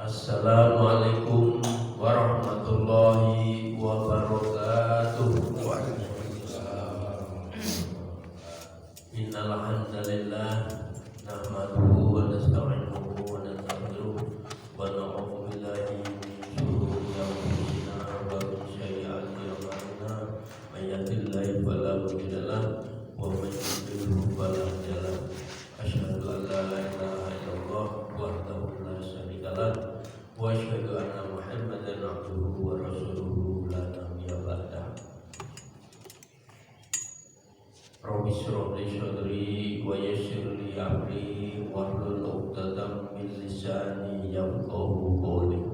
Assalamualaikum warahmatullahi wabarakatuh. Innal hamdalillah nahmaduhu wa nasta'inuhu wa nastaghfiruh wa na'udzu billahi min shururi anfusina wa min sayyiati a'malina. May yahdihillahu fala mudilla lahu wa may yudlil fala hadiya lahu. Asyhadu an la ilaha illallah wahdahu la syarika lahu wa asyhadu anna Muhammadan abduhu wa rasuluhu la nabiyya ba'dahu. Rabbi shrah li sadri wa yassir li amri wahlul 'uqdatam min lisani yafqahu qawli.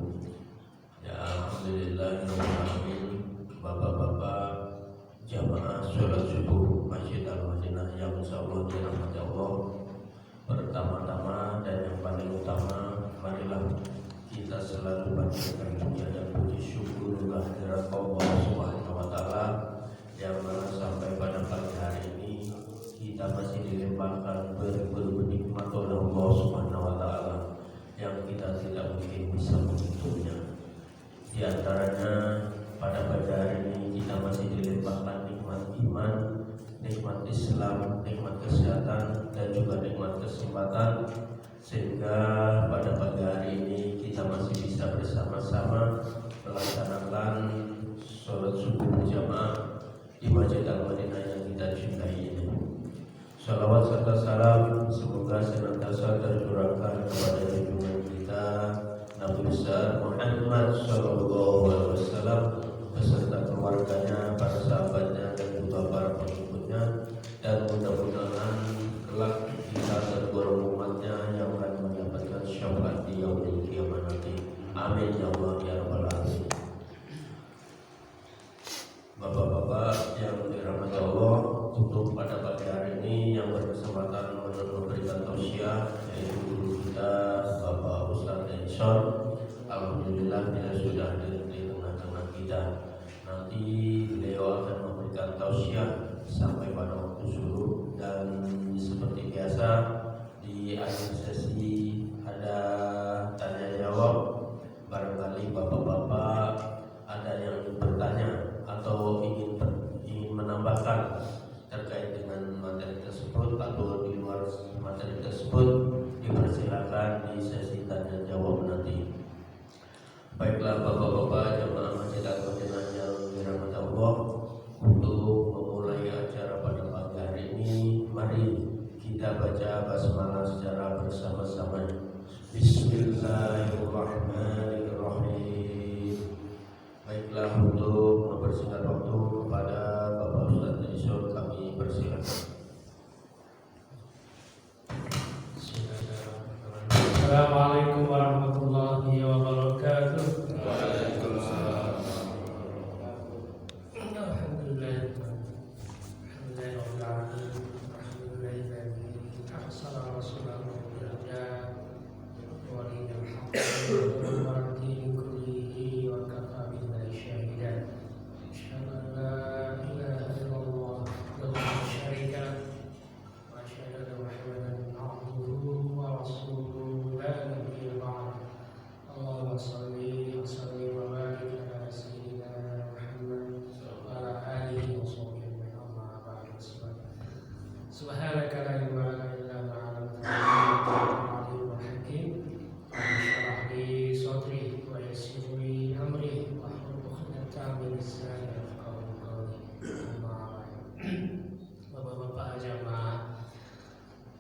Ya alhamdulillah rabbil alamin. Bapak-bapak jamaah salat subuh Masjid Al-Madinah yang insyaallah dirahmati Allah. Pertama-tama dan yang paling utama, marilah kita selalu panjatkan puja dan puji syukur kehadirat Allah Subhanahu wa taala yang mana sampai pada pagi hari ini kita masih dilimpahkan bernikmat oleh Allah Subhanahu wa taala yang kita tidak mungkin bisa menghitungnya. Di antaranya pada pagi hari ini kita masih dilimpahkan nikmat iman, nikmat Islam, nikmat kesehatan, dan juga nikmat kesempatan, sehingga pada pagi hari ini kita masih bisa bersama-sama melaksanakan sholat subuh berjamaah di Masjid Al-Madinah yang kita cintai ini. Salawat serta salam semoga senantiasa tercurahkan kepada junjungan kita Nabi besar Muhammad sallallahu alaihi wasallam beserta keluarganya, para sahabatnya, dan juga para pengikutnya, dan mudah-mudahan kelak kita tergolong umatnya yang akan mendapatkan syafaat di yaumil qiyamah nanti. Amin ya Allah ya rabbal alamin. Bapak-bapak yang dirahmati Allah, untuk pada pagi hari ini yang berkesempatan memberikan tausiah yaitu guru kita Bapak Ustadz Ensor. Alhamdulillah dia sudah hadir di tengah-tengah kita. Nanti beliau akan memberikan tausiah sampai pada waktu zuhur, dan seperti biasa di akhir sesi ada tanya jawab. Barangkali bapak-bapak ada yang bertanya atau ingin menambahkan terkait dengan materi tersebut atau di luar materi tersebut, dipersilakan di sesi tanya jawab nanti. Baiklah bapak-bapak jemaah Masjid Al-Madinah yang dirahmati Allah, untuk memulai acara pada pagi hari ini, mari kita baca basmalah secara bersama-sama. Bismillahirrahmanirrahim. Baiklah, untuk mempersingkat waktu kepada Bapak Ustadz Ensor kami persilakan. Assalamualaikum warahmatullahi wabarakatuh. Waalaikumsalam. Subhanaka la ilma lana illa ma 'allamtana innaka antal 'alimul hakim. Rabbi shrah li sadri wa yassir li amri wahlul 'uqdatam min lisani yafqahu qawli. Amma ba'du. Bapak-bapak jamaah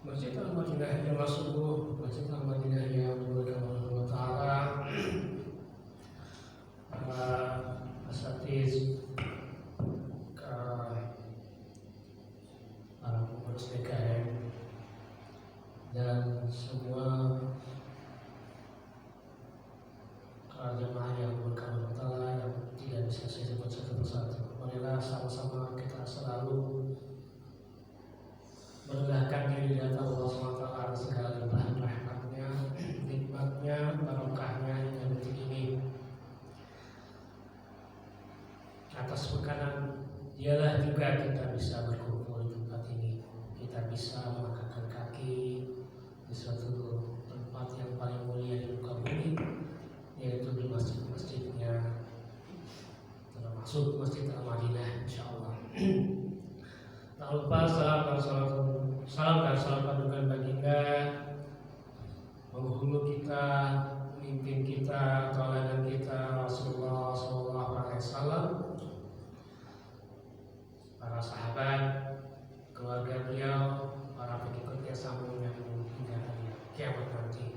Masjid Al-Madinah yang subuh, Masjid Al-Madinah yang dimuliakan Allah Ta'ala, para asatiz, para pengurus DKM, dan semua jemaah yang berkawan Allah yang tidak bisa saya sebut satu persatu. Marilah sama-sama kita selalu merendahkan diri di hadapan Allah SWT atas segala limpahan rahmatnya, nikmatnya, barokahnya hingga detik ini. Atas makanan dialah juga kita bisa berkumpul di tempat ini. Kita bisa melangkahkan kaki di suatu tempat yang paling mulia di muka bumi, maksud Masjid Al-Madinah insyaallah. Tak lupa salam dan salam padukan baginda penghulu kita, pemimpin kita, tauladan kita Rasulullah SAW, para sahabat, keluarga beliau, para pengikutnya sampai hingga hari kiamat nanti.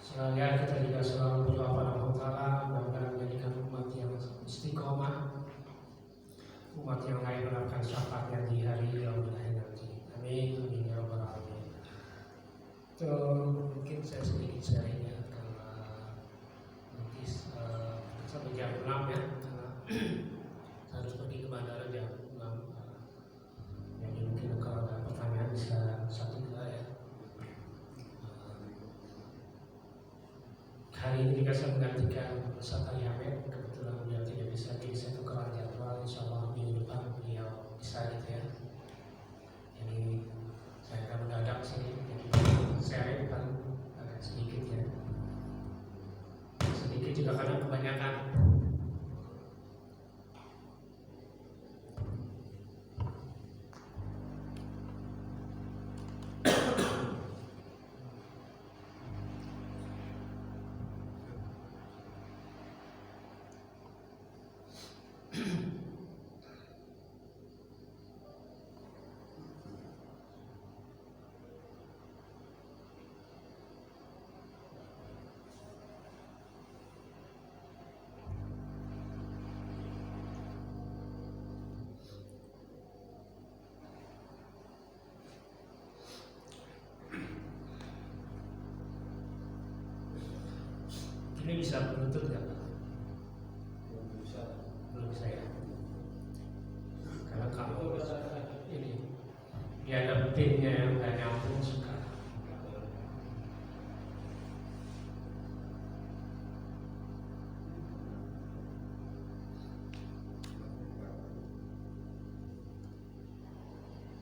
Sekalian kita juga selalu berdoa pada Allah Ta'ala mudah-mudahan menjadikan umat yang istiqomah, umat yang lain mendapatkan syafaatnya di hari yaumil akhir nanti. Amin, amin ya rabbal alamin. Itu mungkin saya sedikit sharingnya karena nanti sampai jam 6 ya, karena saya harus pergi ke bandara jam 6. Jadi mungkin kalau ada pertanyaan bisa 1-2 ya. Hari ini juga saya menggantikan Ustaz Ali Hamid, kebetulan beliau tidak bisa, jadi saya tukeran jadwal. Insyaallah minggu depan beliau bisa gitu ya. Jadi saya akan mendadak sini, jadi saya akan agak sedikit ya. Sedikit juga karena kebanyakan. Ini bisa menuntut nggak? Belum bisa ya. Karena kalau ini dia ada pinnya yang nggak nyambung suka.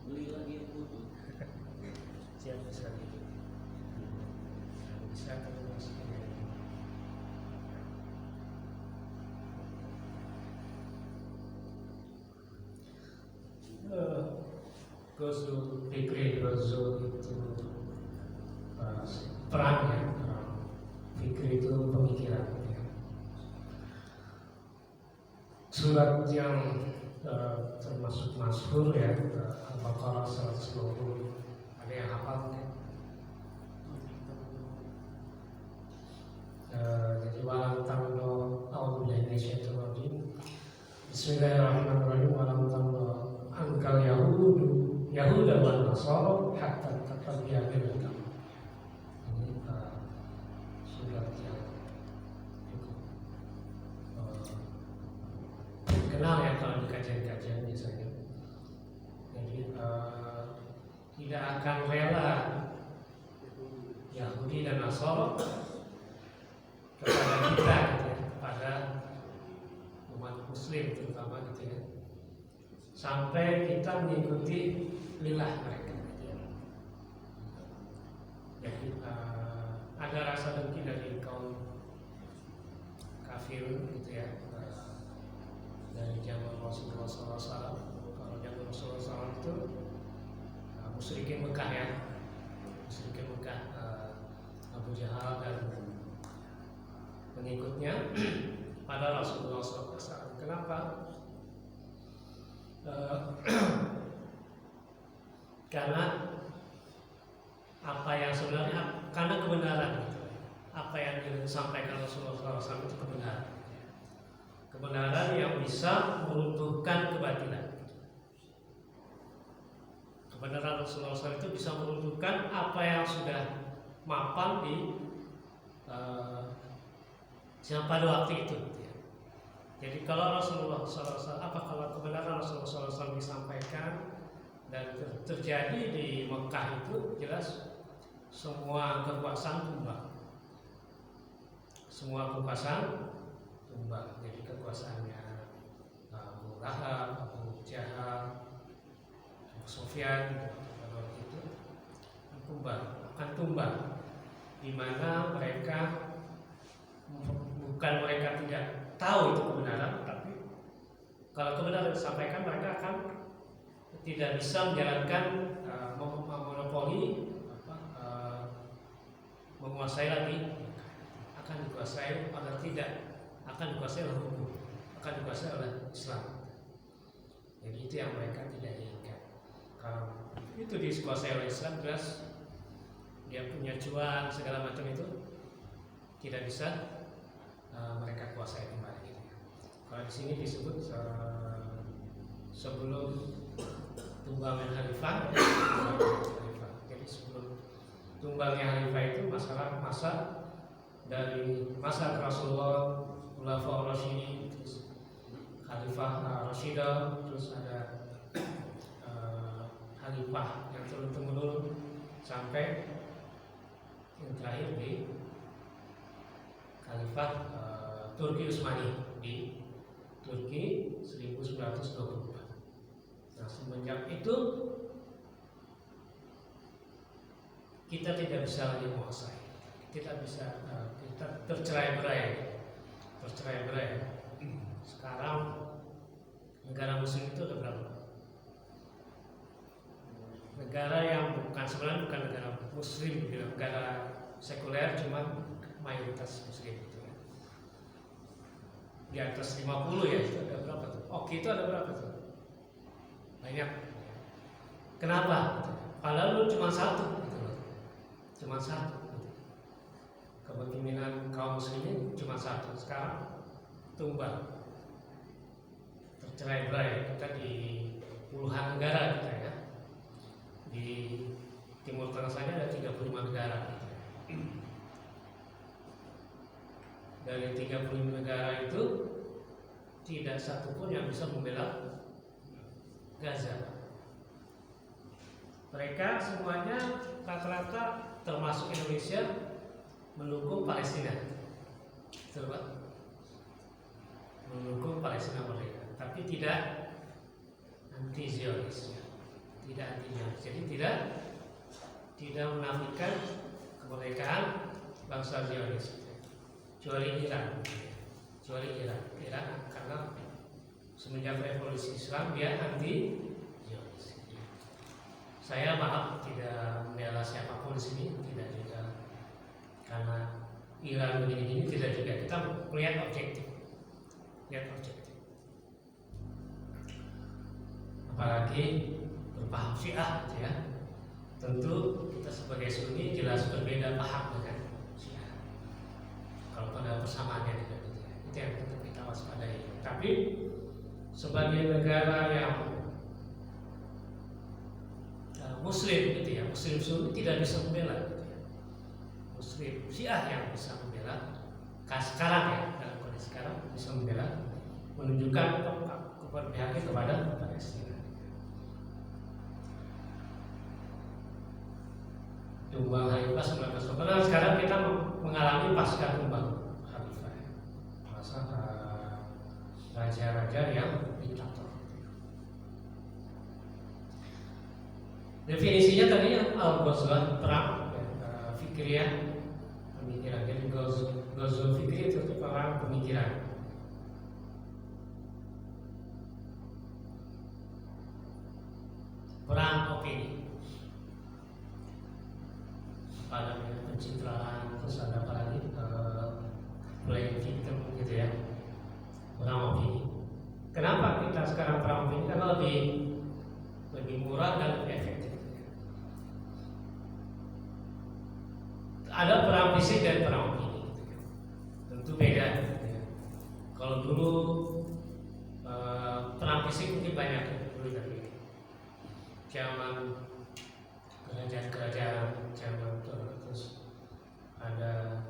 Beli lagi yang butuh. Siap bisa gitu. Bisa kalau masuknya. Ghazul Fikri, Ghazul itu perang ya, Fikri itu pemikiran ya. Surat yang termasuk masyhur ya, Al-Baqarah 120, ada yang hafal kan? Jadi walam tamdo a'udzubillahi minasyaitonir rajim. Bismillahirrahmanirrahim. Walam tamdo angkal Yahuda wan Nasara hatta tatabbiya millahum. Ini surat yang kenal ya kalau di kajian-kajian biasanya. Jadi tidak akan rela Yahudi dan Nasara kepada kita gitu ya, kepada umat Muslim terutama gitu ya, sampai kita mengikuti lillah mereka. Jadi ada rasa dengki dari kaum kafir gitu ya, dari zaman Rasulullah SAW. Kalau zaman Rasulullah SAW itu musyrikin Mekah ya, musyrikin Mekah, Abu Jahal dan pengikutnya pada Rasulullah SAW. Kenapa? Karena apa yang sebenarnya, karena kebenaran gitu. Apa yang disampaikan Rasulullah SAW itu kebenaran. Kebenaran yang bisa meruntuhkan kebatilan. Kebenaran Rasulullah SAW itu bisa meruntuhkan apa yang sudah mapan di pada waktu itu. Jadi kalau Rasulullah SAW, kalau kebenaran Rasulullah SAW disampaikan dan terjadi di Mekah itu, jelas semua kekuasaan tumbang. Semua kekuasaan tumbang. Jadi kekuasaannya Abu Lahab, Abu Jahal, Abu Sufyan pada waktu itu akan tumbang, di mana mereka bukan mereka tidak tahu itu kebenaran, tapi kalau kebenaran disampaikan, mereka akan tidak bisa menjalankan monopoli menguasai lagi, akan dikuasai agar tidak akan dikuasai oleh hukum, akan dikuasai oleh Islam. Jadi itu yang mereka tidak inginkan. Kalau itu dikuasai oleh Islam, jelas dia punya cuan segala macam itu tidak bisa mereka kuasai kembali. Kalau di sini disebut sebelum tumbangnya Khalifah, jadi sebelum tumbangnya Khalifah itu masa dari masa Rasulullah, Khulafaur Rasyidin, terus Khalifah Rasyidah, terus ada Khalifah yang turun-temurun sampai yang terakhir di Khalifah Turki Utsmani di Turki 1924. Nah, semenjak itu kita tidak bisa lagi menguasai, kita bisa kita tercerai-berai. Sekarang negara Muslim itu ada berapa? Negara yang sebenarnya bukan negara Muslim, negara sekuler, cuma mayoritas Muslim itu. Di atas 50 ya, itu ada berapa tuh? Oke, itu ada berapa tuh? Banyak. Kenapa? Padahal lu cuma satu gitu loh. Cuma satu. Kepemimpinan kaum muslimin cuma satu. Sekarang tumbang. Tercerai-berai. Kita di puluhan negara kita ya. Di Timur Tengah saja ada 35 negara. Dari 35 negara itu tidak satupun yang bisa membela Gaza. Mereka semuanya rata-rata termasuk Indonesia mendukung Palestina. Betul Pak? Mendukung Palestina merdeka, tapi tidak anti Zionis. Tidak anti Zionis. Jadi tidak menafikan kemerdekaan bangsa Zionis. Kecuali Iran, karena semenjak revolusi Islam dia anti Zionis. Saya maaf tidak membela siapapun di sini, tidak juga karena Iran begini-begini, tidak juga. Kita melihat objektif, apalagi berpaham Syiah, gitu ya. Tentu kita sebagai Sunni jelas berbeda paham dengan Syiah. Kalau pada persamaannya tidak gitu ya. Itu yang tetap kita waspadai. Tapi sebagai negara yang Muslim gitu ya, Muslim Sunni tidak bisa membela gitu ya. Muslim Syiah yang bisa membela. Sekarang ya, dalam kondisi sekarang bisa membela, menunjukkan keberpihakan kepada Palestina. Tumbang Khalifah 1924. Sekarang kita mengalami pasca tumbang Khalifah, masa raja-raja yang diktator. Definisinya tadi al-ghazwah, perang fikriyah, pemikiran. Jadi ghazwah fikri itu perang pemikiran. Perang opini. Ada pencitraan, terus ada apa lagi, playing victim gitu ya, perang opini. Kenapa kita sekarang perang opini? Karena lebih murah dan lebih efektif. Ada perang fisik dan perang opini, tentu beda. Kalau dulu perang fisik mungkin banyak dulu dari zaman kerajaan-kerajaan, zaman terus ada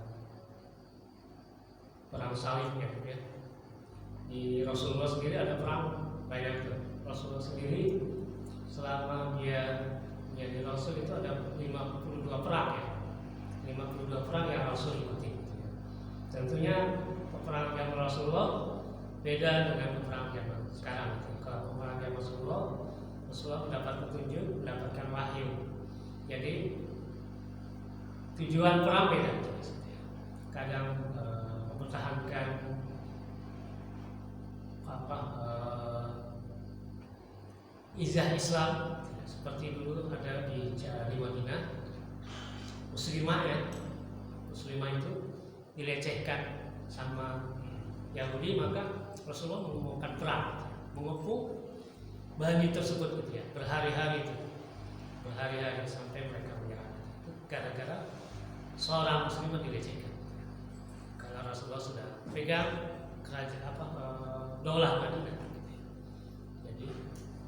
perang salib ya. Di Rasulullah sendiri ada perang banyak tuh. Rasulullah sendiri selama dia menjadi Rasul itu ada 52 perang ya. 52 perang yang Rasul ikuti. Tentunya peperangan zaman Rasulullah beda dengan peperangan zaman sekarang. Kalau peperangan zaman Rasulullah mendapat petunjuk, mendapatkan wahyu. Jadi tujuan perang beda. Kadang mempertahankan izah Islam seperti dulu ada di Madinah. Muslimah itu dilecehkan sama Yahudi, maka Rasulullah mengumumkan perang, mengepung Bani tersebut gitu ya, berhari-hari sampai mereka menyerah. Itu gara-gara seorang muslimah dilecehkan. Karena Rasulullah sudah pegang kerajaan daulah Madinah. Jadi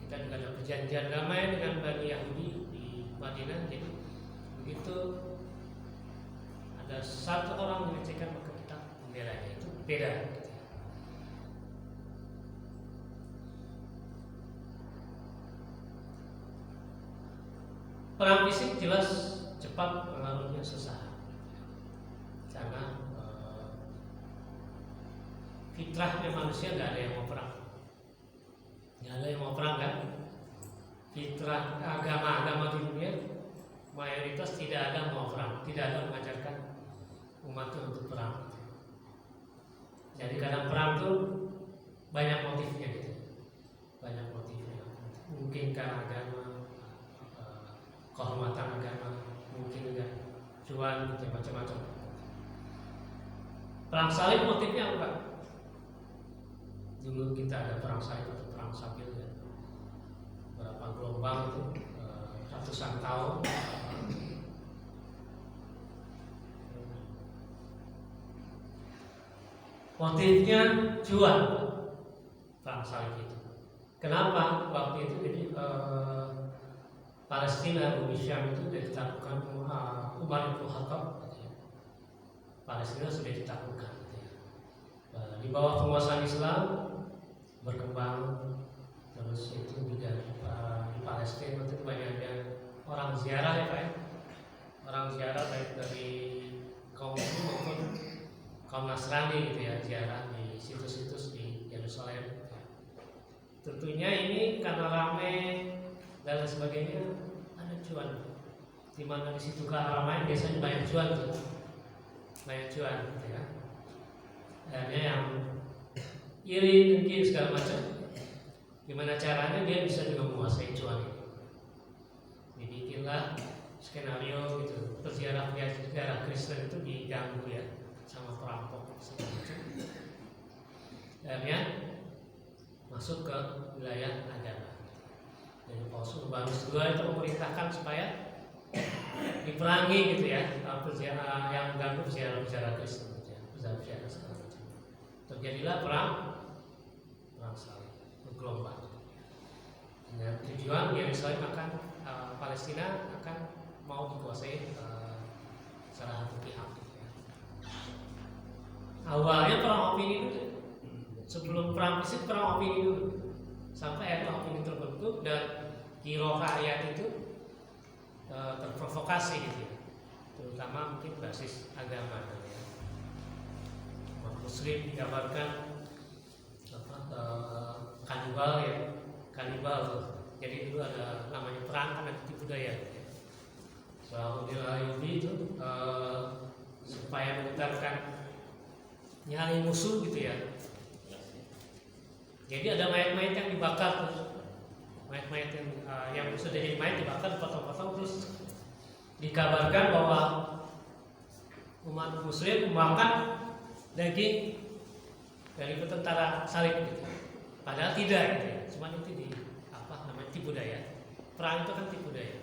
kita juga ada perjanjian damai dengan Bani Yahudi di Madinah. Jadi begitu ada satu orang dilecehkan maka kita membelanya, itu beda. Perang fisik jelas cepat pengaruhnya sesaat, karena fitrahnya manusia nggak ada yang mau perang, kan? Fitrah agama di dunia mayoritas tidak ada mau perang, tidak ada mengajarkan umatnya untuk perang. Jadi kadang perang tuh banyak motifnya gitu, mungkin karena agama, kehormatan agama, mungkin juga cuan, gitu, macam-macam. Perang salib motifnya apa? Dulu kita ada perang salib atau perang sabil ya, berapa gelombang itu, ratusan tahun. Motifnya cuan, perang salib itu. Kenapa waktu itu? Jadi Palestina, bumi Syam itu sudah ditaklukkan Umar bin Khattab. Palestina sudah ditaklukkan. Di bawah penguasaan Islam berkembang, terus itu juga di Palestina itu banyaknya orang ziarah ya Pak ya. Orang ziarah baik dari kaum Muslim maupun kaum Nasrani gitu ya, ziarah di situs-situs di Yerusalem. Tentunya ini karena ramai dan sebagainya, ada cuan. Di mana di situ keramaian biasanya banyak cuan tuh, gitu ya. Akhirnya yang iri, dengki segala macam, gimana caranya dia bisa juga menguasai cuan itu. Dibikinlah skenario gitu, sejarah Kristen itu diganggu ya sama perampok segala macam. Akhirnya masuk ke wilayah agama. Jadi Paus Urbanus II itu memerintahkan supaya diperangi gitu ya, yang mengganggu sejarah Kristen, sejarah segala macam. Terjadilah perang salib bergelombang. Dengan tujuan Yerusalem akan Palestina akan mau dikuasai salah satu pihak. Gitu ya. Awalnya perang opini dulu, sebelum perang fisik perang opini dulu, sampai ada opini terbentuk dan kiroah ayat itu terprovokasi gitu ya. Terutama mungkin basis agama ya. Muslim digambarkan kanibal. Jadi dulu ada namanya perang kan ada tipu daya. Soal Yahudi itu supaya menggetarkan nyali musuh gitu ya. Jadi ada mayat-mayat yang dibakar, mayat-mayat yang sudah jadi mayat dibakar, potong-potong, terus dikabarkan bahwa umat Muslim memakan daging dari tentara salib gitu. Padahal tidak gitu ya. Cuma itu tipu daya. Perang itu kan tipu daya.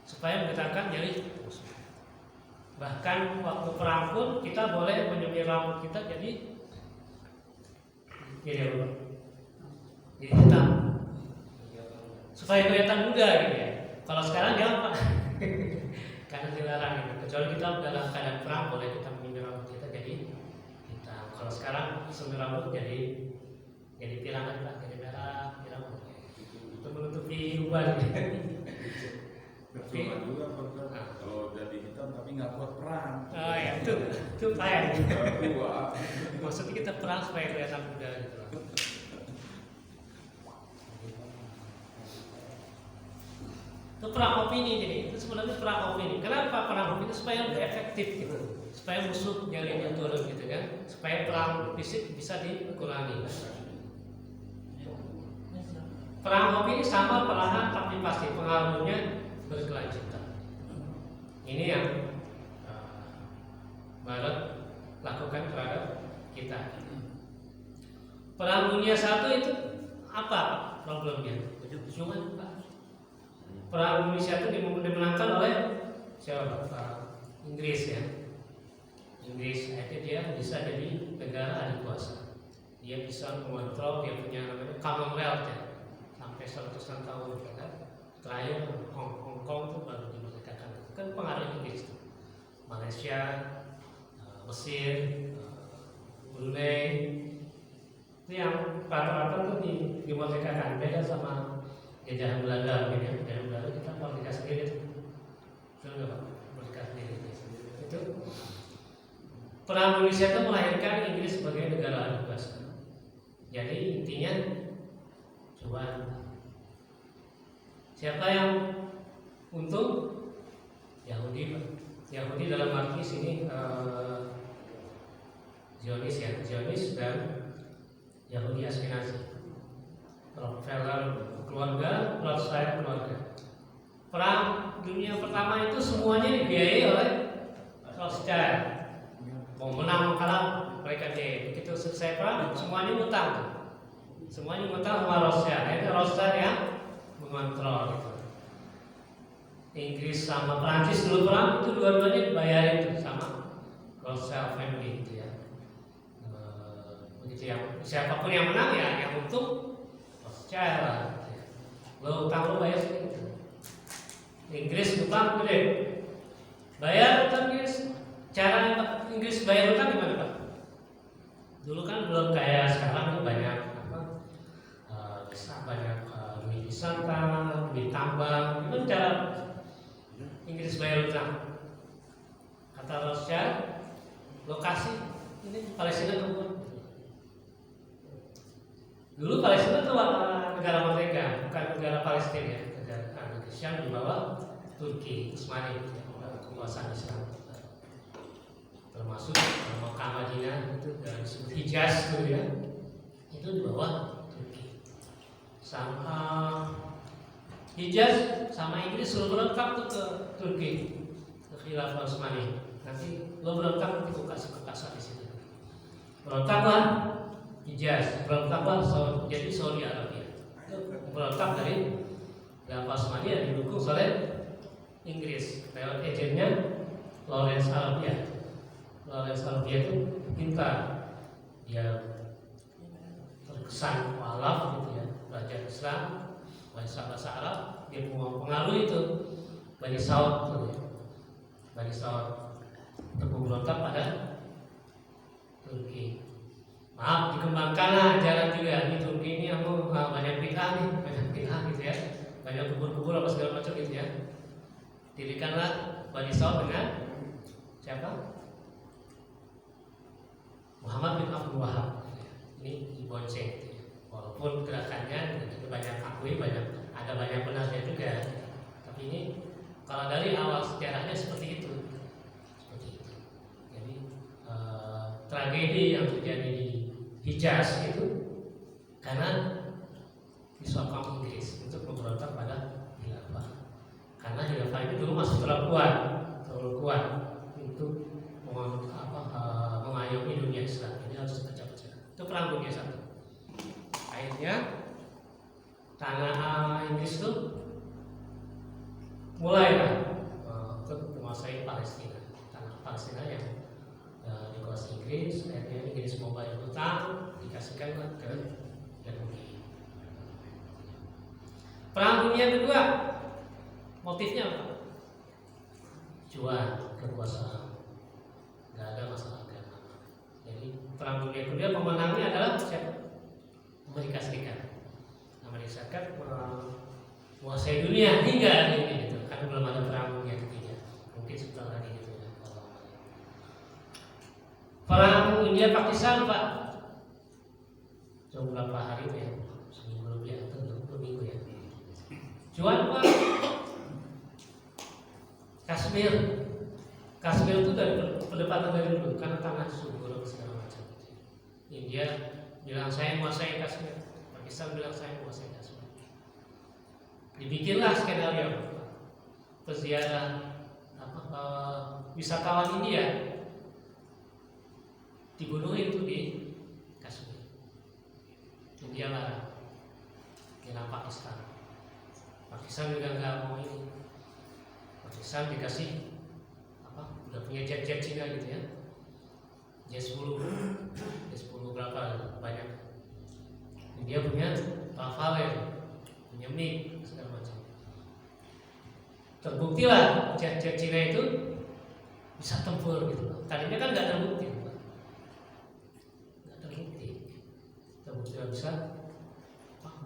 Supaya menggetarkan nyali musuh. Bahkan waktu perang pun kita boleh menyemir rambut kita jadi hitam. Supaya kelihatan muda gitu ya. Kalau sekarang dia apa? Karena dilarang gitu. Kecuali kita dalam keadaan perang boleh kita menyemir rambut kita jadi hitam. Kalau sekarang semir rambut jadi pirang Pak, jadi merah, pirang untuk menutupi uban. Percuma juga kalau jadi hitam tapi nggak kuat perang. Oh ya itu payah. Wah. Maksudnya kita perang supaya kelihatan muda gitu. Itu perang opini, jadi itu sebenarnya perang opini. Kenapa perang opini? Supaya lebih efektif gitu, supaya musuh nyalinya turun gitu kan, supaya perang fisik bisa dikurangi. Perang opini sama perlahan tapi pasti pengaruhnya berkelanjutan. Ini yang Barat lakukan terhadap kita. Perang Dunia I itu apa problemnya? Cuma Perang Dunia I itu dimenangkan oleh siapa? Inggris ya. Inggris akhirnya dia bisa jadi negara adikuasa. Dia bisa mengontrol, dia punya namanya Commonwealth ya. Sampai 100 tahun kan. Terakhir Hong Kong itu baru dimerdekakan. Kan pengaruh Inggris itu. Malaysia, Mesir, Brunei, itu yang rata-rata itu dimerdekakan. Beda sama jajahan Belanda, jajahan Belanda kita merdeka sendiri itu. Betul nggak Pak? Merdeka sendiri. Itu Perang Indonesia itu melahirkan Inggris sebagai negara adikuasa. Jadi intinya coba siapa yang untung? Yahudi, Pak. Yahudi dalam arti sini Zionis ya, Zionis dan Yahudi Askenazi. Rockefeller keluarga, Rothschild keluarga. Perang Dunia Pertama itu semuanya dibiayai oleh Rothschild. Mau menang kalah mereka deh. Begitu selesai perang semuanya ngutang. Semuanya ngutang sama Rothschild. Itu Rothschild yang mengontrol gitu. Inggris sama Prancis dulu perang itu dua-duanya dibayarin tuh sama Rothschild family gitu ya. Begitu ya. Siapapun yang menang ya yang untung Rothschild lah. Gitu ya. Lo utang lo bayar segitu. Inggris utang gede. Bayar utang Inggris. Cara Inggris bayar utang gimana Pak? Dulu kan belum kayak sekarang banyak bisa banyak duit wisata, duit tambang. Itu cara Inggris bayar utang. Kata Rothschild, lokasi ini Palestina keluar. Dulu Palestina itu negara merdeka, bukan negara Palestina ya. Negara Syam di bawah Turki, Utsmani, kekuasaan Islam. Termasuk Mekah Madinah itu dan disebut Hijaz itu ya, itu di bawah Turki. Sama Hijaz sama Inggris suruh berontak tuh ke Turki, ke Khilafah Utsmani. Nanti lo berontak nanti gue kasih kekuasaan di situ. Berontaklah Hijaz, berontaklah jadi Saudi Arabia. Berontak dari Khilafah Utsmani yang didukung oleh Inggris lewat agennya Lawrence Arabia. Lawrence Arabia itu pintar, dia terkesan mualaf gitu ya, belajar Islam, bahasa Arab, dia pengaruh itu Bani Saud tuh ya. Bani Saud untuk memberontak pada Turki. Maaf, dikembangkanlah ajaran juga di Turki ini aku banyak bid'ah gitu ya, banyak kubur-kubur apa segala macam gitu ya. Dirikanlah Bani Saud dengan siapa? Muhammad bin Abdul Wahab. Ini dibonceng, walaupun gerakannya kita banyak akui, ada banyak benarnya juga. Tapi ini kalau dari awal sejarahnya seperti itu. Jadi tragedi yang terjadi di Hijaz itu karena disokong Inggris untuk memberontak pada khilafah. Karena khilafah itu dulu masih terlalu kuat untuk mengayomi dunia Islam. Ini harus pecah-pecah. Itu perang dunia I. Akhirnya tanah Inggris itu mulai untuk menguasai Palestina. Tanah Palestina yang dikuasai Inggris. Akhirnya Inggris mau bayar hutang, dikasihkan ke Yahudi. Perang dunia kedua motifnya apa? Cuan, kekuasaan. Tidak ada masalah agama. Jadi perang dunia kedua pemenangnya adalah siapa? Amerika Serikat. Amerika Serikat menguasai dunia hingga hari ini gitu. Karena belum ada perang dunia ketiga. Mungkin sebentar lagi gitu ya. Perang India Pakistan Pak. Cuma berapa hari ya? Seminggu lebih atau 2 minggu ya. Cuan Pak. Kashmir itu dari perdebatan dari dulu karena tanah subur segala macam. India bilang saya menguasai Kashmir, Pakistan bilang saya menguasai Kashmir. Dibikinlah skenario. Terus dia wisatawan India dibunuh itu di Kashmir. India larang, kira Pakistan. Pakistan juga nggak mau ini. Pakistan dikasih udah punya jet-jet Cina gitu ya, J-10 berapa banyak. India punya Rafale, punya MiG segala macam. Terbuktilah jet-jet Cina itu bisa tempur gitu. Tadinya kan nggak terbukti, bisa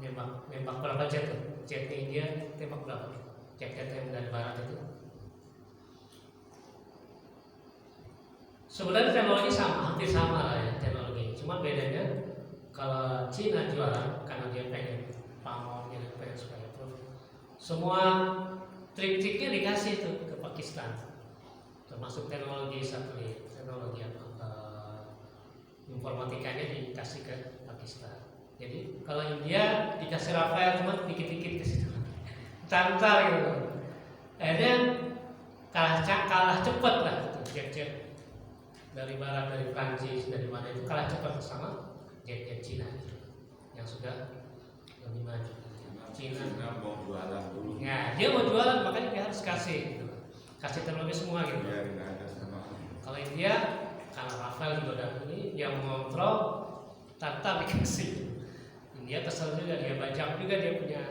nembak berapa jet tuh? Jetnya India tembak berapa? Jet-jet yang dari barat itu. Sebenarnya teknologi hampir sama lah ya teknologi. Cuma bedanya kalau Cina jualan karena dia pengen pamor, dia pengen supaya semua trik-triknya dikasih tuh ke Pakistan, termasuk teknologi satelit, teknologi informatikanya dikasih ke Pakistan. Jadi kalau India dikasih Rafael cuma dikit-dikit ke situ, tantar gitu. Akhirnya kalah cepat lah jet-jet dari barat, dari Prancis, dari mana itu kalah cepat sama jet-jet Cina gitu, yang sudah lebih maju. Cina mau jualan dulu. Ya, dia mau jualan makanya dia harus kasih gitu. Kasih teknologi semua gitu. Ya, ada sama. Kalau India karena Rafael juga udah ini dia mengontrol, tanpa dikasih. India kesel juga, dia bajak juga, dia punya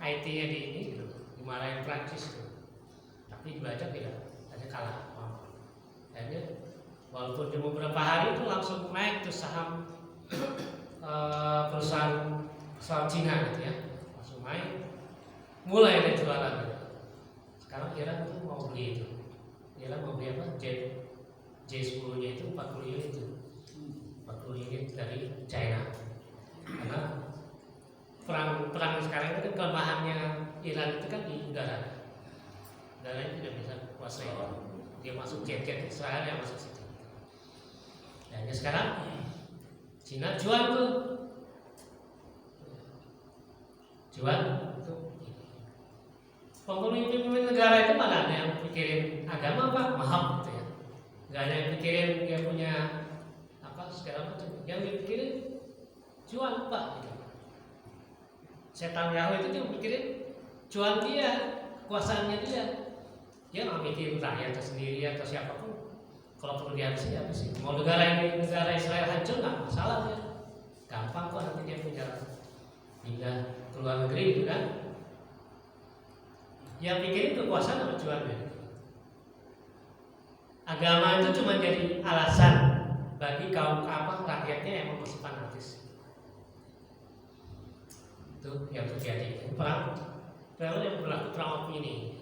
IT-nya di ini gitu, dimarahin Prancis gitu. Tapi dibajak ya, aja kalah. Akhirnya walaupun di beberapa hari itu langsung naik tuh saham perusahaan Cina gitu ya, langsung naik, mulai ada jualan gitu. Sekarang Iran tuh mau beli itu, Iran mau beli apa? J-10 nya itu 40 unit itu, 40 unit dari China. Karena perang sekarang itu kan kelemahannya Iran itu kan di udara itu tidak bisa kuasai, dia masuk jet-jet Israel yang masuk situ. Dan sekarang Cina jual tuh, pemimpin negara itu mana ada yang pikirin agama Pak, maaf gitu ya, nggak ada yang pikirin dia punya apa segala macam, yang dipikirin jual Pak gitu. Setan Yahweh itu dia pikirin jual dia, kuasaannya dia nggak mikirin rakyatnya sendiri atau siapapun. Kalau perlu dihabisi, habisi. Mau negara Israel hancur nggak masalah ya, gampang kok nanti dia punya pindah ke luar negeri gitu kan. Yang pikirin kekuasaan sama cuannya. Agama itu cuma jadi alasan bagi kaum rakyatnya yang masih fanatis. Itu yang terjadi. Perang yang berlaku perang opini.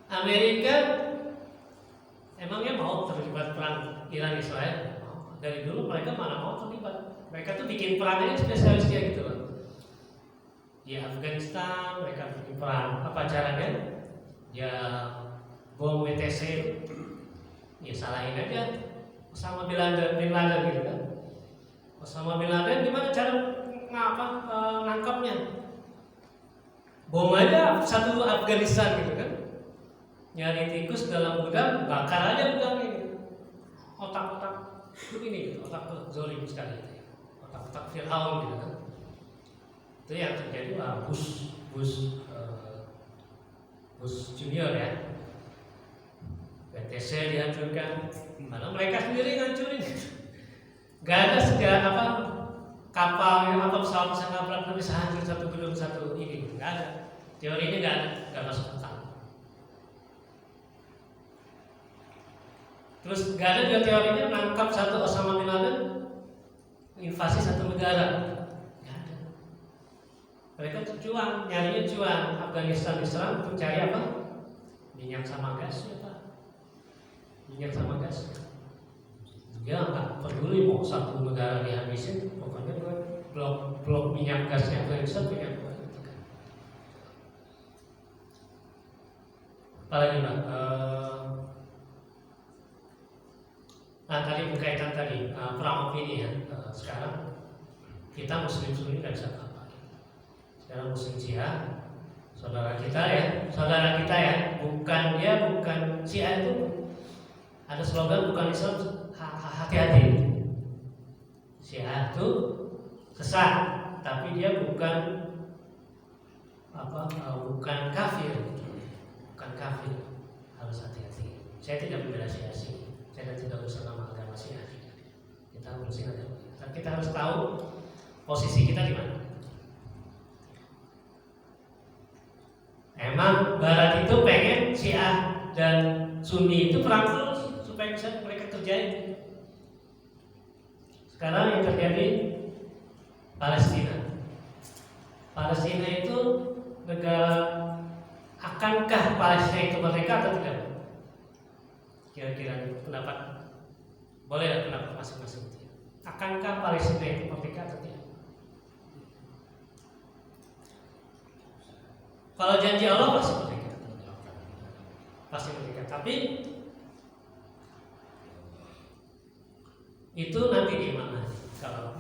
Amerika emangnya mau terlibat perang Iran Israel? Dari dulu mereka mana mau terlibat. Mereka tuh bikin perang ini spesialis dia gitu loh. Di Afghanistan mereka bikin perang. Apa caranya? Ya bom WTC, ya salahin aja Osama bin Laden gitu kan. Osama bin Laden gimana cara nangkapnya? Bom aja satu Afghanistan gitu kan. Nyari tikus dalam gudang, bakar aja gudang ini. Otak-otak ini gitu, otak zolim sekali. Otak-otak Fir'aun gitu kan. Itu yang terjadi Bush Junior ya. PTC dihancurkan, karena mereka sendiri ngancurin. Gak ada sejarah kapal yang pesawat bisa nabrak bisa hancur satu gedung satu ini, gak ada. Teorinya gak ada, gak masuk akal. Terus gak ada juga teorinya menangkap satu Osama bin Laden invasi satu negara. Gak ada. Mereka cuan, nyarinya cuan. Afghanistan diserang untuk cari apa? Minyak sama gas ya Pak. Minyak sama gas. Dia nggak peduli mau satu negara dihabisin, pokoknya blok minyak gasnya Afghanistan punya apa? Apalagi Pak? Nah tadi berkaitan tadi perang opini ya. Sekarang kita muslim nggak bisa apa. Sekarang Muslim Syiah, saudara kita ya, bukan Syiah itu ada slogan bukan Islam, hati-hati. Syiah itu sesat, tapi dia bukan kafir, harus hati-hati. Saya tidak membela Syiah, saya tidak usah nama agama Syiah. Kita harus kita harus tahu posisi kita di mana. Emang Barat itu pengen Syiah dan Sunni itu perang terus supaya bisa mereka kerjain. Sekarang yang terjadi Palestina itu negara, akankah Palestina itu merdeka atau tidak? Kira-kira pendapat, boleh ada pendapat masing-masing. Akankah Palestina itu merdeka atau tidak? Kalau janji Allah pasti merdeka. Tapi itu nanti gimana? Kalau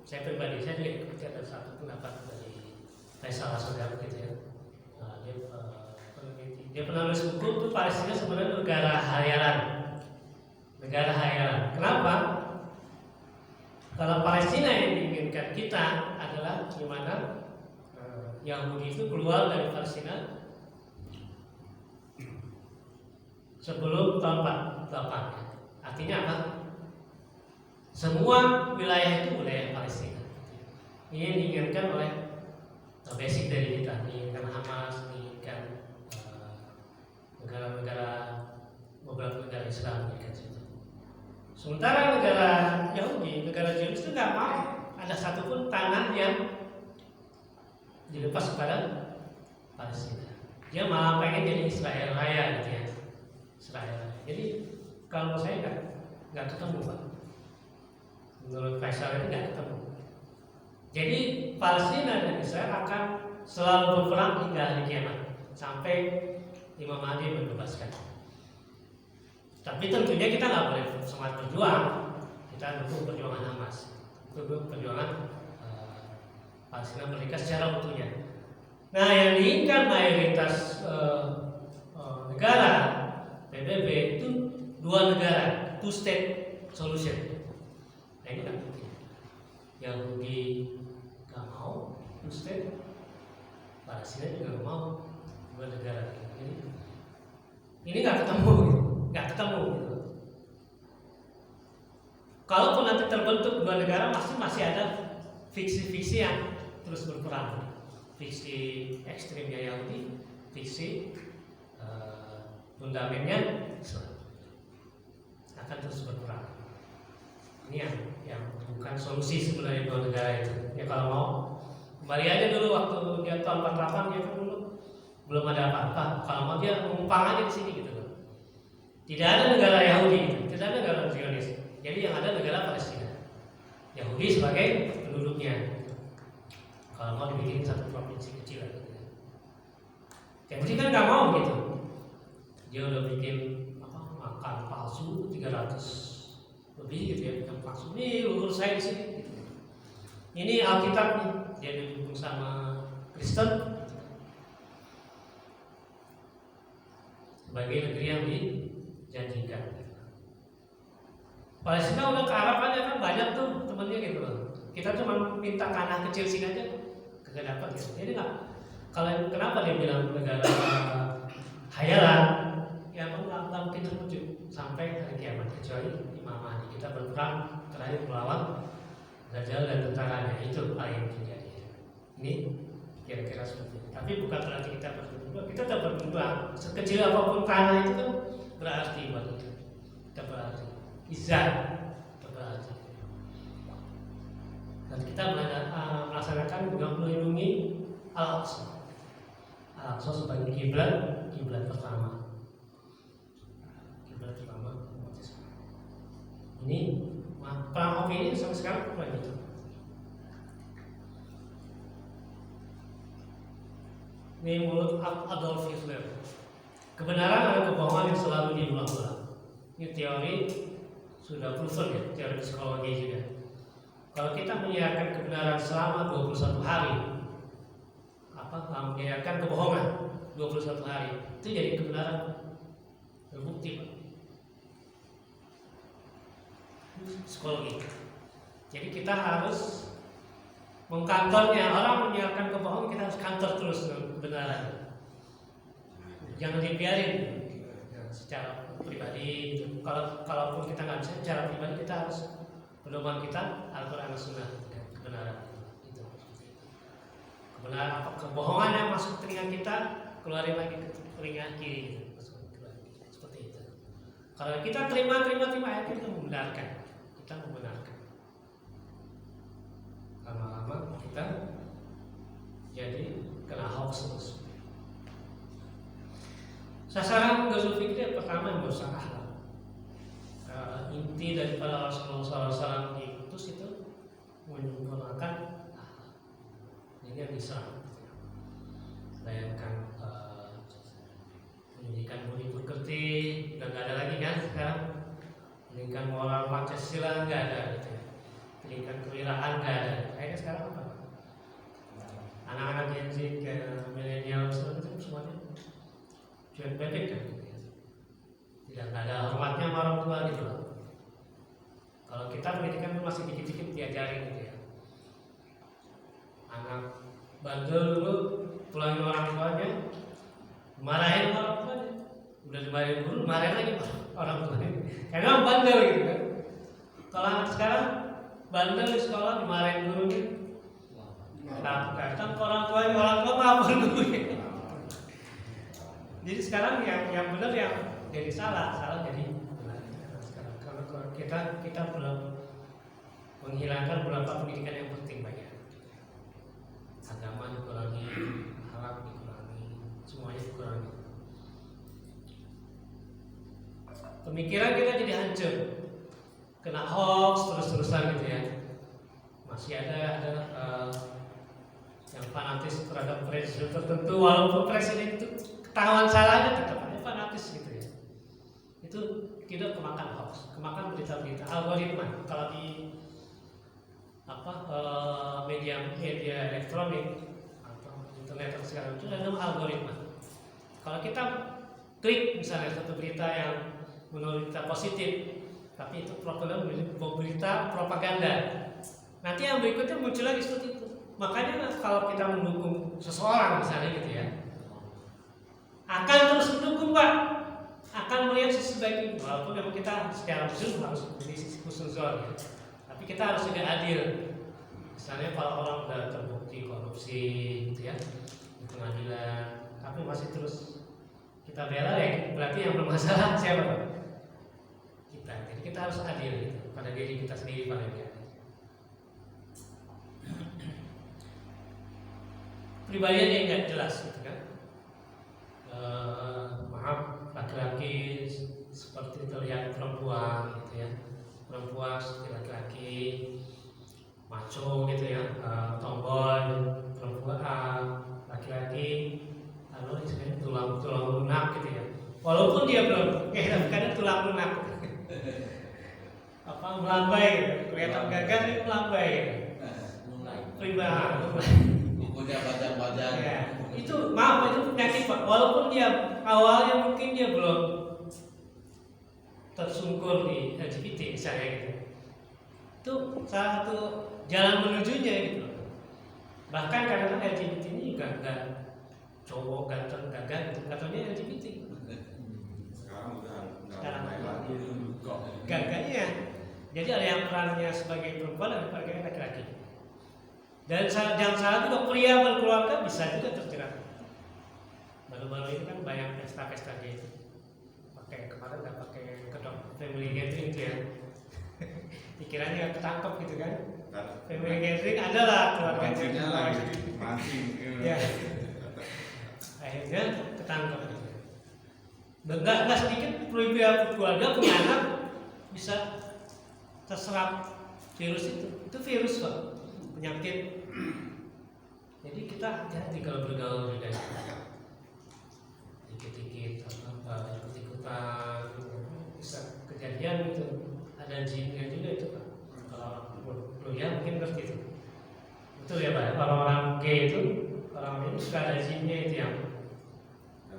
saya pribadi, saya juga ada satu pendapat dari salah saudara gitu ya. Dia penulis buku itu Palestina sebenarnya negara hayalan. Kenapa? Kalau Palestina yang diinginkan kita adalah gimana Yahudi itu keluar dari Palestina sebelum tahun 48. Artinya apa? Semua wilayah itu wilayah Palestina. Ini yang diinginkan oleh basic dari kita, diinginkan Hamas, diinginkan beberapa negara Islam diinginkan situ. Sementara negara Yahudi, negara Zionis itu nggak mau ada satupun tanah yang dilepas kepada Palestina. Dia malah pengen jadi Israel Raya gitu ya. Israel. Jadi kalau saya nggak ketemu Pak. Menurut Faisal ini nggak ketemu. Jadi Palestina dan Israel akan selalu berperang hingga hari kiamat sampai Imam Mahdi membebaskan. Tapi tentunya kita nggak boleh semangat berjuang. Kita dukung perjuangan Hamas, dukung perjuangan Palestina merdeka secara utuhnya. Nah, yang diinginkan mayoritas negara PBB itu dua negara, two state solution. Nah, ini kan penting. Yahudi nggak mau two state, Palestina juga nggak mau dua negara. Jadi ini nggak ketemu. Kalaupun nanti terbentuk dua negara, masih ada fiksi-fiksi yang terus berperang, fiksi ekstrimnya Yahudi, fiksi fundamennya Islam akan terus berperang. Ini yang bukan solusi sebenarnya dua negara itu. Ya kalau mau kembali aja dulu waktu dia tahun 48 dia kan dulu belum ada apa-apa. Kalau mau dia mengumpang aja di sini gitu loh. Tidak ada negara Yahudi, tidak ada negara Zionis. Jadi yang ada negara Palestina. Yahudi sebagai penduduknya. Kalau mau dibikin satu provinsi kecil gitu. Yahudi kan nggak mau gitu. Dia udah bikin makan palsu 300 lebih gitu ya, bikin palsu. Nih urus saya di sini. Gitu. Ini Alkitab nih, dia didukung sama Kristen sebagai negeri yang dijanjikan. Palestina udah ke Arab kan banyak tuh temennya gitu loh. Kita cuma minta tanah kecil sini aja, kagak dapat gitu. Jadi nggak. Kalau kenapa dia bilang negara hayalan? Ya nggak mungkin terwujud sampai hari kiamat kecuali Imam Mahdi kita berperang terakhir melawan Dajjal dan tentaranya, itu paling terjadi. Ini kira-kira seperti itu. Tapi bukan berarti kita berdoa. Kita tetap berdoa. Sekecil apapun tanah itu kan berarti buat kita. Kita berarti. Izah berarti. Dan kita melaksanakan juga melindungi Al-Aqsa. Al-Aqsa sebagai kiblat pertama. Kiblat pertama umat Islam. Ini perang ini sampai sekarang begitu. Ini mulut Adolf Hitler. Kebenaran adalah kebohongan yang selalu diulang-ulang. Ini teori sudah proven ya, teori psikologi juga. Kalau kita menyiarkan kebenaran selama 21 hari, mengiyakan kebohongan 21 hari itu jadi kebenaran terbukti, Pak. Psikologi. Jadi kita harus mengkantornya. Orang menyiarkan kebohongan, kita harus kantor terus kebenaran. Jangan dibiarin secara pribadi gitu. Kalaupun kita nggak bisa secara pribadi, kita harus pedoman kita Al-Quran dan Sunnah kebenaran itu. Kebenaran apa kebohongan yang masuk telinga kita, keluarin lagi ke telinga kiri gitu. Seperti itu. Kalau kita terima ayat kita membenarkan, kita membenarkan. Lama-lama kita jadi kena hoax terus. Sasaran Ghazul Fikri pertama yang berusaha akhlak. Inti daripada Rasulullah SAW diutus itu menyempurnakan akhlak. Ini yang bisa bayangkan pendidikan budi pekerti udah nggak ada lagi kan sekarang. Pendidikan moral Pancasila nggak ada gitu ya. Pendidikan kewirausahaan nggak ada. Kayaknya sekarang apa? Anak-anak Gen Z, milenial itu semuanya cuek bebek kan gitu ya. Tidak ada hormatnya sama orang tua gitu loh. Kalau kita pendidikan masih dikit-dikit diajarin gitu ya. Anak bandel dulu pulangin orang tuanya, marahin orang tuanya, udah dimarahin guru, marahin lagi orang tuanya. Karena bandel gitu kan. Kalau anak sekarang bandel di sekolah dimarahin gurunya, datang ke orang tua maafin gurunya. Jadi sekarang yang benar yang jadi salah jadi benar. Sekarang kalau kita belum menghilangkan beberapa pendidikan yang penting banyak. Agama dikurangi, akhlak dikurangi, semuanya dikurangi. Pemikiran kita jadi hancur, kena hoax terus-terusan gitu ya. Masih ada yang fanatis terhadap presiden tertentu, walaupun presiden itu ketahuan salahnya tetap aja fanatis gitu ya. Itu tidak kemakan hoax, kemakan berita-berita algoritma. Kalau di media elektronik atau internet atau segala itu ada algoritma. Kalau kita klik misalnya satu berita yang menurut kita positif, tapi itu berita propaganda, nanti yang berikutnya muncul lagi seperti itu. Makanya kalau kita mendukung seseorang misalnya gitu ya, akan terus mendukung Pak, akan melihat sisi baik itu. Walaupun memang kita secara khusus harus jadi sisi husnuzon ya, tapi kita harus juga adil. Misalnya kalau orang sudah terbukti korupsi gitu ya di pengadilan, tapi masih terus kita bela ya, berarti yang bermasalah siapa Pak? Kita. Jadi kita harus adil gitu, pada diri kita sendiri paling ya. Pribadinya nggak jelas gitu kan. Maaf, laki-laki seperti terlihat perempuan gitu ya, perempuan seperti laki-laki, maco gitu ya, tomboy, perempuan, laki-laki, lalu tulang lunak gitu ya. Walaupun dia belum, tapi kadang tulang lunak, melambai, gitu. Kelihatan gagah tapi melambai. Gitu. Pribadi. Bukunya panjang-panjang. Ya, itu maaf itu penyakit Pak. Walaupun dia awalnya mungkin dia belum tersungkur di LGBT misalnya gitu. Itu salah satu jalan menujunya gitu. Bahkan kadang-kadang LGBT ini juga enggak cowok ganteng gagah gitu. Katanya LGBT. Sekarang udah Sekarang lagi kok. gagahnya. Jadi ada yang perannya sebagai perempuan dan perannya laki-laki. Dan jangan salah juga pria berkeluarga bisa juga terjerat. Baru-baru ini kan banyak pesta-pesta gitu. Kemarin nggak pakai kedok family gathering gitu ya. Pikirannya ketangkep gitu kan. Family gathering adalah keluarganya lagi mancing. Ya. Akhirnya ketangkep gitu. Nggak sedikit pria keluarga punya anak bisa terserap virus itu. Itu virus Pak. Penyakit. Jadi kita hati-hati kalau bergaul juga. Dikit-dikit ikut-ikutan bisa kejadian gitu. Ada jinnya juga itu Pak. Kalau lu ya mungkin ngerti itu. Betul ya Pak. Orang-orang gay itu orang ini suka ada jinnya itu yang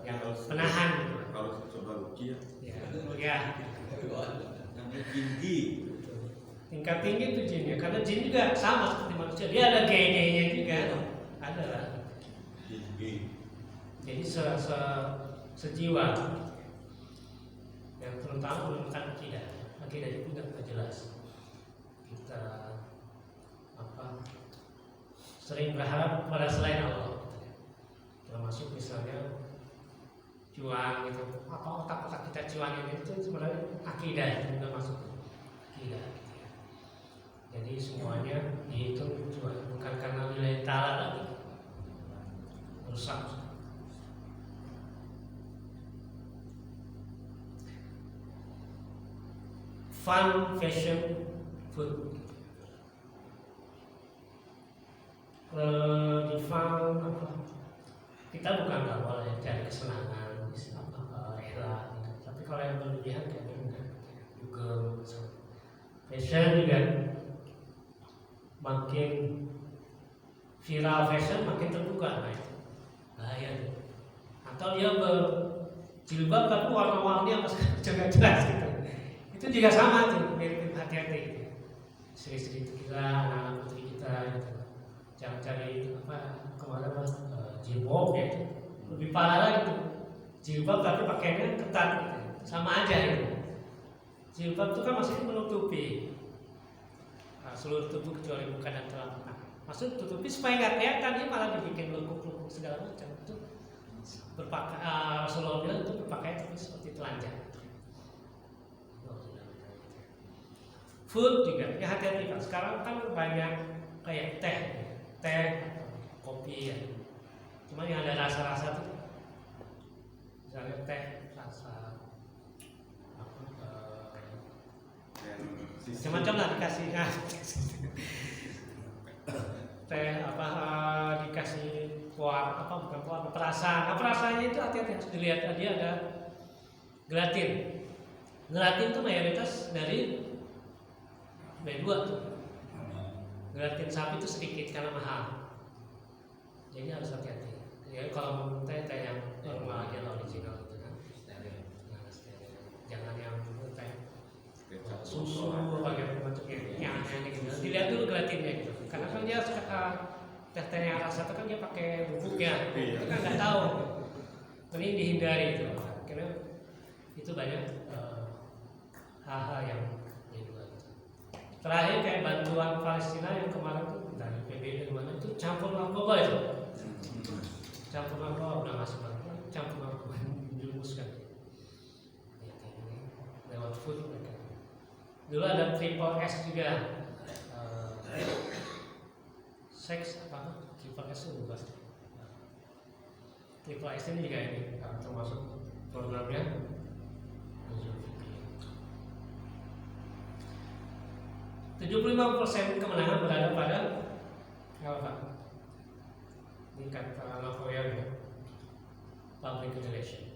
Kalau penahan. kalau coba ruqyah Ya. namanya tinggi. Tingkat tinggi itu jinnya, karena jin juga sama seperti manusia, dia ada gay-gaynya juga, ada lah. Tinggi. Jadi sejiwa yang terutama menemukan akidah itu nggak jelas. Kita sering berharap pada selain Allah, termasuk misalnya cuan gitu, otak-otak kita cuan itu sebenarnya akidah itu juga masuk akidah. Jadi semuanya dihitung cuan, bukan karena nilai ta'ala lagi rusak. Fun, fashion, food. Di fun kita bukan nggak boleh cari kesenangan, rela, gitu. Tapi kalau yang berlebihan kayak gini juga. Fashion juga makin viral, fashion makin terbuka, nah itu bahaya. Atau dia berjilbab tapi warna-warni apa segala jelas gitu. Itu juga sama tuh, hati-hati. Istri-istri kita, anak-anak putri kita, gitu. Jangan cari kemana jilbab ya, lebih parah lagi tuh. Jilbab tapi pakaiannya ketat, gitu. Sama aja gitu. Jilbab itu kan maksudnya menutupi seluruh tubuh kecuali muka dan telapak tangan. Maksud tutupi supaya nggak kelihatan, dia malah dibikin lekuk-lekuk segala macam. Itu Rasulullah bilang itu berpakaian tapi seperti telanjang. Food juga, ya hati-hati Pak. Sekarang kan banyak kayak teh, kopi ya. Cuma yang ada rasa-rasa tuh, misalnya teh rasa macam-macam lah dikasih. Teh dikasih bukan warna perasa. Nah, perasanya itu hati-hati harus dilihat, dia ada gelatin. Gelatin itu mayoritas dari B2 tuh. Gelatin sapi itu sedikit karena mahal. Jadi harus hati-hati. Ya kalau mau teh yang normal aja, original gitu kan. Jangan yang teh susu bagian macamnya yang gitu. Dilihat dulu gelatinnya gitu. Karena kan dia teh yang rasa itu kan dia pakai bubuknya. Kita kan nggak tahu. Ini dihindari itu. Karena itu banyak hal-hal yang terakhir kayak bantuan Palestina yang kemarin tuh dari PBB mana itu campur narkoba itu. Campur narkoba udah masuk bantuan, campur narkoba dirumuskan. Lewat food mereka. Dulu ada triple S juga. Seks triple S itu bukan. Triple S ini juga ini termasuk programnya. 75% kemenangan berada pada apa? Ini kata Napoleon ya, public relation,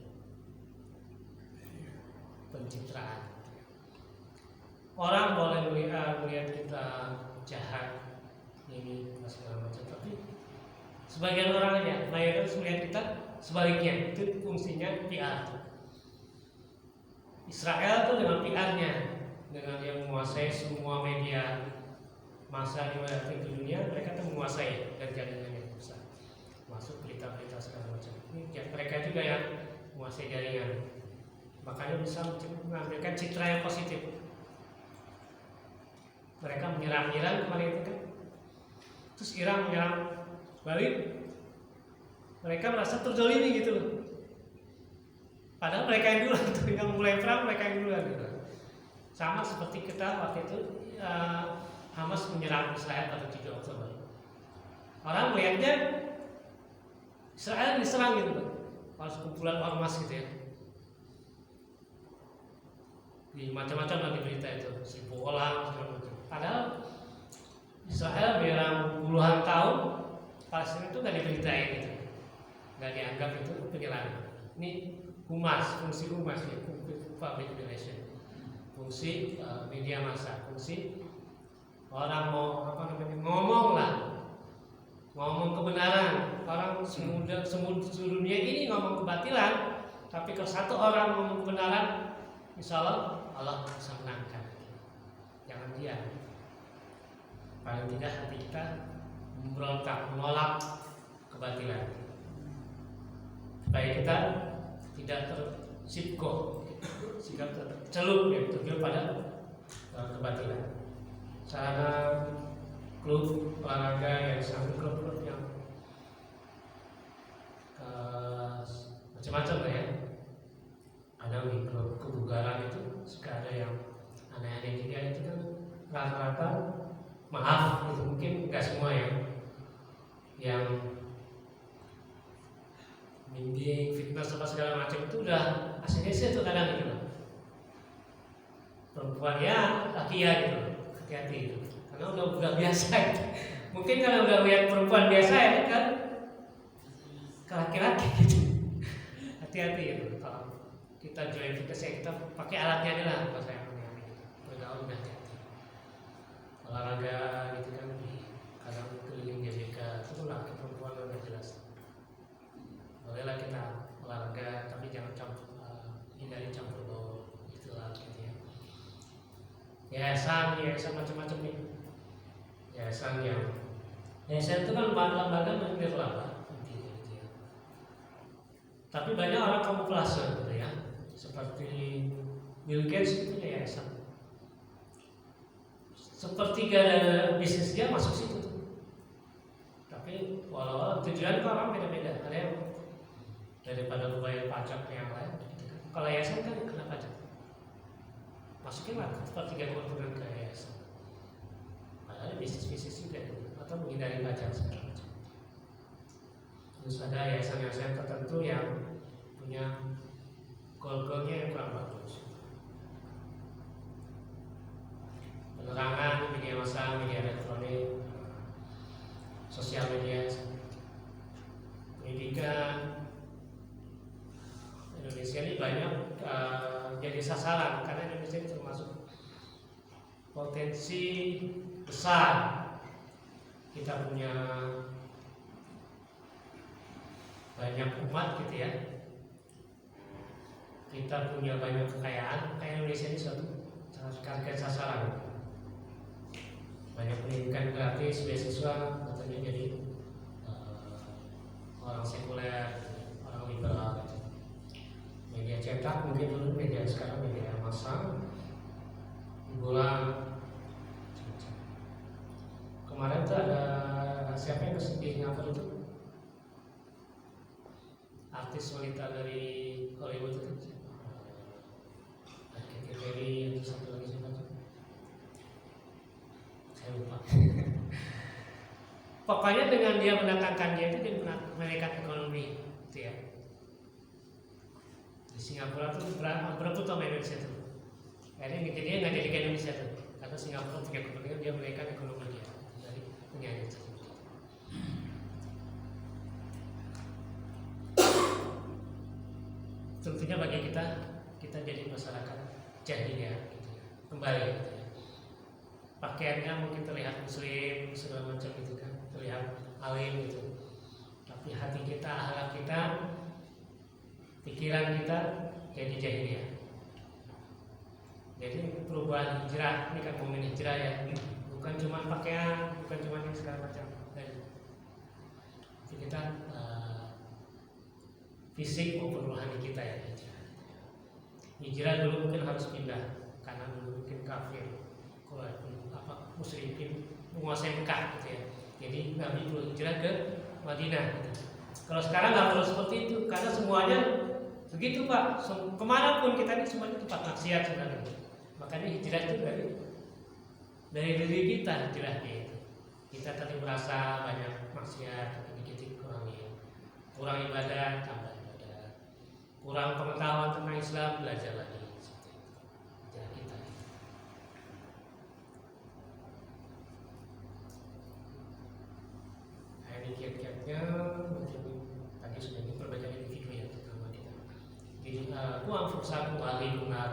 pencitraan. Orang boleh melihat kita jahat, ini segala macam, tapi sebagian orang aja, mayoritas melihat kita sebaliknya. Itu fungsinya PR. Israel tuh dengan PR-nya, dengan yang menguasai semua media massa di dunia, mereka tuh menguasai dan jaringan yang besar, masuk berita-berita segala macam. Ini mereka juga yang menguasai jaringan, makanya bisa mengambilkan citra yang positif. Mereka menyerang Iran kemarin itu kan, terus Iran menyerang balik, mereka merasa terzalimi gitu loh. Padahal mereka yang duluan tuh, yang mulai perang mereka yang duluan gitu. Sama seperti kita waktu itu Hamas menyerang Israel pada 7 Oktober. Orang melihatnya Israel diserang gitu, harus kumpulan ormas gitu ya. Di macam-macam lagi berita itu, si bola segala macam. Padahal Israel menyerang puluhan tahun, Palestina itu nggak diberitain gitu, nggak dianggap itu penyerangan. Ini humas, fungsi humas ya, public relation. Fungsi media massa, fungsi orang mau ngomong lah, ngomong kebenaran. Orang seluruh dunia ini ngomong kebatilan, tapi kalau satu orang ngomong kebenaran, insya Allah bisa menangkan. Jangan diam. Paling tidak hati kita memberontak, menolak kebatilan, supaya kita tidak tersibuk, sikap tercelup pada kebatilan. Sarana klub olahraga yang sama, klub-klub yang macam-macam lah ya. Ada klub kebugaran itu suka ada yang aneh-aneh juga, itu kan rata-rata, maaf itu mungkin nggak semua ya, yang bimbing, fitness apa segala macam itu udah asing-asing tuh kadang gitu loh. Perempuan ya, laki ya gitu, hati-hati gitu. Karena udah biasa gitu. Mungkin kalau udah lihat perempuan biasa ya kan ke laki-laki gitu. Hati-hati gitu. Kalau kita join fitness ya kita pakai alatnya aja lah, kalau saya bergaul udah hati-hati. Olahraga gitu kan di kadang keliling GBK itu laki perempuan udah jelas. Bolehlah kita olahraga, tapi jangan hindari campur baur, itulah gitu ya. Yayasan macam-macam nih. Yayasan itu kan lembaga nirlaba intinya gitu ya. Tapi banyak orang kamuflase gitu ya, seperti Bill Gates itu punya yayasan. Sepertiga dari bisnis dia masuk situ tuh. Tapi walau tujuan orang beda-beda, ada yang daripada membayar pajak yang lain. Kalau yayasan kan kena pajak, masukin lah sepertiga keuntungan ke yayasan. Padahal bisnis juga atau menghindari pajak segala macam. Terus ada yayasan-yayasan tertentu yang punya goal-goalnya yang kurang bagus. Penerangan media massa, media elektronik, sosial media, pendidikan. Indonesia ini banyak jadi sasaran karena Indonesia ini termasuk potensi besar. Kita punya banyak umat gitu ya. Kita punya banyak kekayaan. Indonesia ini suatu target sasaran. Banyak pendidikan gratis, beasiswa, katanya jadi orang sekuler, orang liberal. Media cetak mungkin dulu, media sekarang media massa, bulan. Kemarin tuh ada siapa yang kesini Singapura itu, artis wanita dari Hollywood itu, Katy Perry, itu satu lagi siapa tuh, saya lupa. Pokoknya dengan dia menekankan dia itu dia menaikkan ekonomi, gitu ya. Di Singapura tuh berebut sama Indonesia tuh. Akhirnya dia nggak jadi ke Indonesia tuh, karena Singapura punya kepentingan dia menaikkan ekonomi dia dari penyanyi tersebut. Tentunya bagi kita jadi masyarakat jahiliyah gitu ya, kembali gitu ya. Pakaiannya mungkin terlihat muslim segala macam gitu kan, terlihat alim gitu. Tapi hati kita, akhlak kita, pikiran kita jadi jahiliyah. Jadi perubahan hijrah ini kan momen hijrah ya, bukan cuma pakaian, bukan cuma ini segala macam. Jadi kita fisik maupun rohani kita ya. Hijrah dulu mungkin harus pindah karena dulu mungkin kafir, musyrikin menguasai Mekah gitu ya. Jadi Nabi perlu hijrah ke Madinah gitu. Kalau sekarang nggak perlu seperti itu karena semuanya begitu Pak. Kemana pun kita ini semuanya tempat maksiat sebenarnya. Makanya hijrah itu dari diri kita hijrahnya itu. Kita tadi merasa banyak maksiat, tapi dikit kurangi. Kurang ibadah, tambah ibadah. Kurang pengetahuan tentang Islam, belajar lagi. Seperti itu. Hijrah kita. Nah, ini kiat-kiatnya tadi sudah diperbaiki individu ya terutama kita. Jadi aku anfusaku ahli lunar.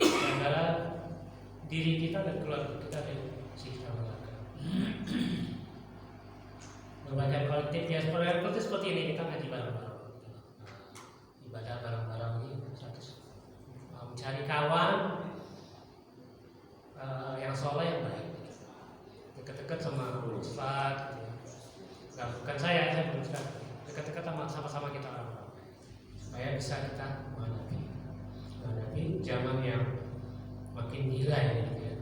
Antara diri kita dan keluarga kita dari sisi neraka. Kebaikan kolektif ya seperti ini, kita ngaji bareng-bareng, ibadah bareng-bareng ini, mencari kawan yang soleh yang baik, dekat-dekat sama ustaz, gitu. Bukan saya belum ustaz, dekat-dekat sama-sama kita orang-orang, supaya bisa kita menghadapi zaman yang makin gila ini. Gitu ya.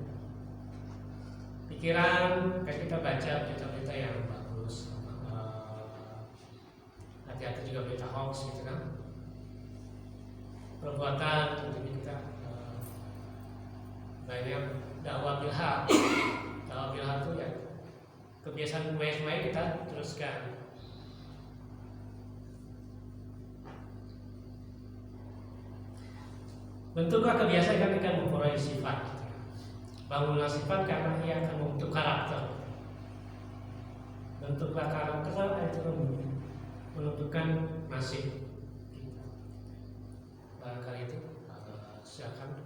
Pikiran kayak kita baca berita-berita yang bagus, hati-hati juga berita hoax gitu kan. Perbuatan tentunya kita banyak dakwah bilhaq. Dakwah bilhaq itu ya kebiasaan baik-baik kita teruskan. Bentuklah kebiasaan kami akan memperoleh sifat. Bangunlah sifat karena ia akan membentuk karakter. Bentuklah karakter itu menentukan nasib kita. Barangkali itu silakan